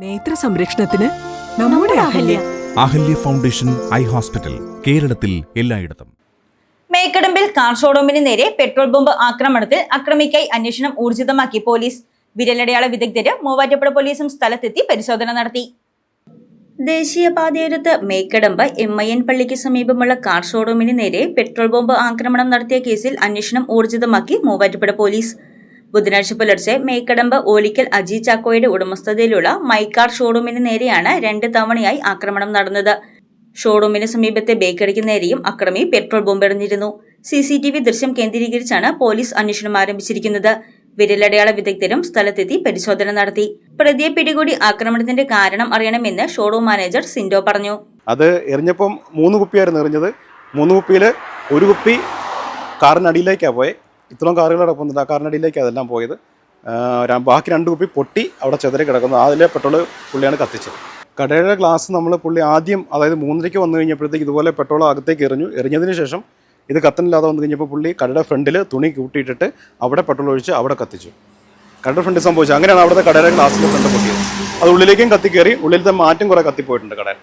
നേത്ര സംരക്ഷണത്തിന് നമ്മുടെ അഹല്യ ഫൗണ്ടേഷൻ ഐ ഹോസ്പിറ്റൽ, കേരളത്തിൽ എല്ലായിടത്തും. മേക്കടമ്പിൽ കാർ ഷോറൂമിന് നേരെ പെട്രോൾ ബോംബ് ആക്രമണത്തിൽ അക്രമിക്കായി അന്വേഷണം ഊർജിതമാക്കി പോലീസ്. വിരലടയാള വിദഗ്ധര് മൂവാറ്റുപുഴ പോലീസും സ്ഥലത്തെത്തി പരിശോധന നടത്തി. ദേശീയപാതയോരത്ത് മേക്കടമ്പ് MIN പള്ളിക്ക് സമീപമുള്ള കാർ ഷോറൂമിന് നേരെ പെട്രോൾ ബോംബ് ആക്രമണം നടത്തിയ കേസിൽ അന്വേഷണം ഊർജിതമാക്കി മൂവാറ്റുപുഴ പോലീസ്. ബുധനാഴ്ച പുലർച്ചെ മേക്കടമ്പ് ഓലിക്കൽ അജി ചാക്കോയുടെ ഉടമസ്ഥതയിലുള്ള മൈക്കാർ ഷോറൂമിന് നേരെയാണ് 2 തവണയായി ആക്രമണം നടന്നത്. ഷോറൂമിന് സമീപത്തെ ബേക്കറിക്ക് നേരെയും അക്രമി പെട്രോൾ ബോംബെറിഞ്ഞിരുന്നു. CCTV ദൃശ്യം കേന്ദ്രീകരിച്ചാണ് പോലീസ് അന്വേഷണം ആരംഭിച്ചിരിക്കുന്നത്. വിരലടയാള വിദഗ്ധരും സ്ഥലത്തെത്തി പരിശോധന നടത്തി. പ്രതിയെ പിടികൂടി ആക്രമണത്തിന്റെ കാരണം അറിയണമെന്ന് ഷോറൂം മാനേജർ സിൻഡോ പറഞ്ഞു. അത് എറിഞ്ഞപ്പം 3 കുപ്പിയായിരുന്നു എറിഞ്ഞത്. 3 കുപ്പിയിൽ 1 കുപ്പി കാറിനടിയിലേക്കാണ് പോയത്. ഇത്രയും കാറുകളോടൊപ്പം ആ കാറിനടിയിലേക്കാണ് അതെല്ലാം പോയത്. ബാക്കി 2 കുപ്പി പൊട്ടി അവിടെ ചെതറി കിടക്കുന്നു. അതിലെ പെട്രോൾ പുള്ളിയാണ് കത്തിച്ചത്. കടയുടെ ഗ്ലാസ് പുള്ളി ആദ്യം, അതായത് 3:30 വന്നു കഴിഞ്ഞപ്പോഴത്തേക്ക് ഇതുപോലെ പെട്രോൾ അകത്തേക്ക് എറിഞ്ഞതിന് ശേഷം ഇത് കത്തനില്ലാതെ വന്നു കഴിഞ്ഞപ്പോൾ പുള്ളി കടയുടെ ഫ്രണ്ടിൽ തുണി കൂട്ടിയിട്ടിട്ട് അവിടെ പെട്രോൾ ഒഴിച്ച് അവിടെ കത്തിച്ചു. കടയുടെ ഫ്രണ്ടിൽ സംഭവിച്ചു. അങ്ങനെയാണ് അവിടുത്തെ കടയുടെ ഗ്ലാസ്സിൽ ഫ്രണ്ട് പൊട്ടിയത്. അത് ഉള്ളിലേക്കും കത്തിക്കയറി. ഉള്ളിലത്തെ മാറ്റം കുറേ കത്തിപ്പോയിട്ടുണ്ട് കടയിൽ.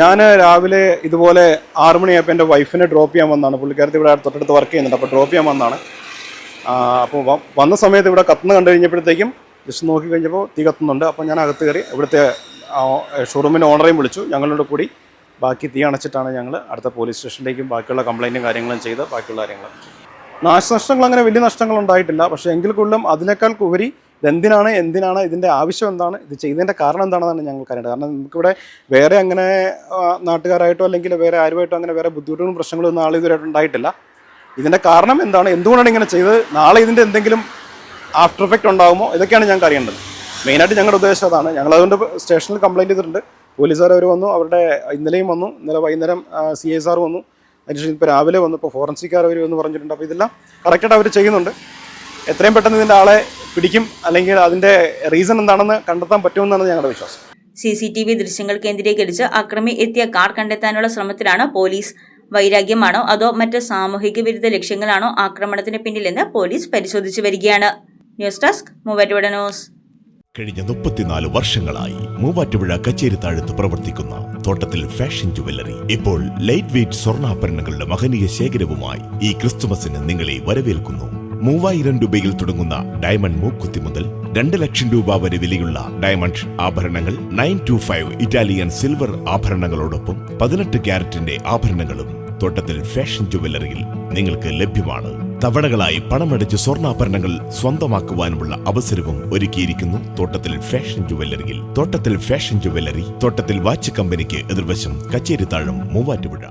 ഞാൻ രാവിലെ ഇതുപോലെ 6 മണിയായപ്പോൾ എൻ്റെ വൈഫിനെ ഡ്രോപ്പ് ചെയ്യാൻ വന്നതാണ്. പുള്ളിക്കാരത്തി ഇവിടെ തൊട്ടടുത്ത് വർക്ക് ചെയ്യുന്നുണ്ട്. അപ്പോൾ ഡ്രോപ്പ് ചെയ്യാൻ വന്നതാണ്. അപ്പോൾ വന്ന സമയത്ത് ഇവിടെ കത്തുന്ന കണ്ടു കഴിഞ്ഞപ്പോഴത്തേക്കും ജസ്റ്റ് നോക്കി കഴിഞ്ഞപ്പോൾ തീ കത്തുന്നുണ്ട്. അപ്പോൾ ഞാൻ അകത്ത് കയറി ഇവിടുത്തെ ഷോറൂമിൻ്റെ ഓണറേയും വിളിച്ചു. ഞങ്ങളുടെ കൂടി ബാക്കി തീ അണച്ചിട്ടാണ് ഞങ്ങൾ അടുത്ത പോലീസ് സ്റ്റേഷനിലേക്കും ബാക്കിയുള്ള കംപ്ലയിൻറ്റും കാര്യങ്ങളും ചെയ്ത് ബാക്കിയുള്ള കാര്യങ്ങൾ. നാശനഷ്ടങ്ങൾ അങ്ങനെ വലിയ നഷ്ടങ്ങൾ ഉണ്ടായിട്ടില്ല. പക്ഷേ എങ്കിൽ കൂടുതലും അതിനേക്കാൾ ഉപരി എന്തിനാണ് ഇതിൻ്റെ ആവശ്യം എന്താണ്, ഇത് ചെയ്തതിൻ്റെ കാരണം എന്താണെന്നാണ് ഞങ്ങൾക്ക് അറിയേണ്ടത്. കാരണം നമുക്കിവിടെ വേറെ അങ്ങനെ നാട്ടുകാരായിട്ടോ അല്ലെങ്കിൽ വേറെ ആരുമായിട്ടോ അങ്ങനെ വേറെ ബുദ്ധിമുട്ടുകളും പ്രശ്നങ്ങളും ഒന്നും ആൾ ഇതുവരെയായിട്ട് ഉണ്ടായിട്ടില്ല. ഇതിൻ്റെ കാരണം എന്താണ്, എന്തുകൊണ്ടാണ് ഇങ്ങനെ ചെയ്തത്, നാളെ ഇതിൻ്റെ എന്തെങ്കിലും ആഫ്റ്റർ എഫക്റ്റ് ഉണ്ടാകുമോ, ഇതൊക്കെയാണ് ഞങ്ങൾക്ക് അറിയേണ്ടത്. മെയിനായിട്ട് ഞങ്ങളുടെ ഉദ്ദേശം അതാണ്. ഞങ്ങളതുകൊണ്ട് സ്റ്റേഷനിൽ കംപ്ലയിൻറ്റ് ചെയ്തിട്ടുണ്ട്. പോലീസുകാർ അവർ വന്നു, ഇന്നലെയും വന്നു. ഇന്നലെ വൈകുന്നേരം CI സാർ വന്നു. അതിനുശേഷം ഇപ്പോൾ രാവിലെ വന്നു. ഇപ്പോൾ ഫോറൻസിക്കാർ അവർ വന്ന് പറഞ്ഞിട്ടുണ്ട്. അപ്പോൾ ഇതെല്ലാം കറക്റ്റായിട്ട് അവർ ചെയ്യുന്നുണ്ട്. എത്രയും പെട്ടെന്ന് ഇതിൻ്റെ ആളെ പിടിക്കും, അല്ലെങ്കിൽ അതിൻ്റെ റീസൺ എന്താണെന്ന് കണ്ടെത്താൻ പറ്റുമെന്നാണ് ഞങ്ങളുടെ വിശ്വാസം. CCTV ദൃശ്യങ്ങൾ കേന്ദ്രീകരിച്ച് അക്രമി എത്തിയ കാർ കണ്ടെത്താനുള്ള ശ്രമത്തിലാണ് പോലീസ്. വൈരാഗ്യമാണോ അതോ മറ്റ് സാമൂഹിക വിരുദ്ധ ലക്ഷ്യങ്ങളാണോ ആക്രമണത്തിന് പിന്നിലെന്ന് പോലീസ് പരിശോധിച്ചു വരികയാണ്. News desk Muvattupuzha news. കഴിഞ്ഞ 34 വർഷങ്ങളായി മൂവാറ്റുപുഴ കച്ചേരിത്താഴത്ത് പ്രവർത്തിക്കുന്ന തോട്ടത്തിൽ ഫാഷൻ ജുവല്ലറി ഇപ്പോൾ ലൈറ്റ് വെയ്റ്റ് സ്വർണ്ണാഭരണങ്ങളുടെ മഹനീയ ശേഖരവുമായി ഈ ക്രിസ്തുമസിന് നിങ്ങളെ വരവേൽക്കുന്നു. 3000 രൂപയിൽ തുടങ്ങുന്ന ഡയമണ്ട് മൂക്കുത്തി മുതൽ 2 ലക്ഷം രൂപ വരെ വിലയുള്ള ഡയമണ്ട് ആഭരണങ്ങൾ, 925 ഇറ്റാലിയൻ സിൽവർ ആഭരണങ്ങളോടൊപ്പം 18 ക്യാരറ്റിന്റെ ആഭരണങ്ങളും തോട്ടത്തിൽ ഫാഷൻ ജുവല്ലറിയിൽ നിങ്ങൾക്ക് ലഭ്യമാണ്. തവണകളായി പണമടച്ച് സ്വർണ്ണാഭരണങ്ങൾ സ്വന്തമാക്കുവാനുമുള്ള അവസരവും ഒരുക്കിയിരിക്കുന്നു തോട്ടത്തിൽ ഫാഷൻ ജുവല്ലറിയിൽ. തോട്ടത്തിൽ ഫാഷൻ ജുവല്ലറി, തോട്ടത്തിൽ വാച്ച് കമ്പനിക്ക് എതിർവശം, കച്ചേരിത്താഴം, മൂവാറ്റുപുഴ.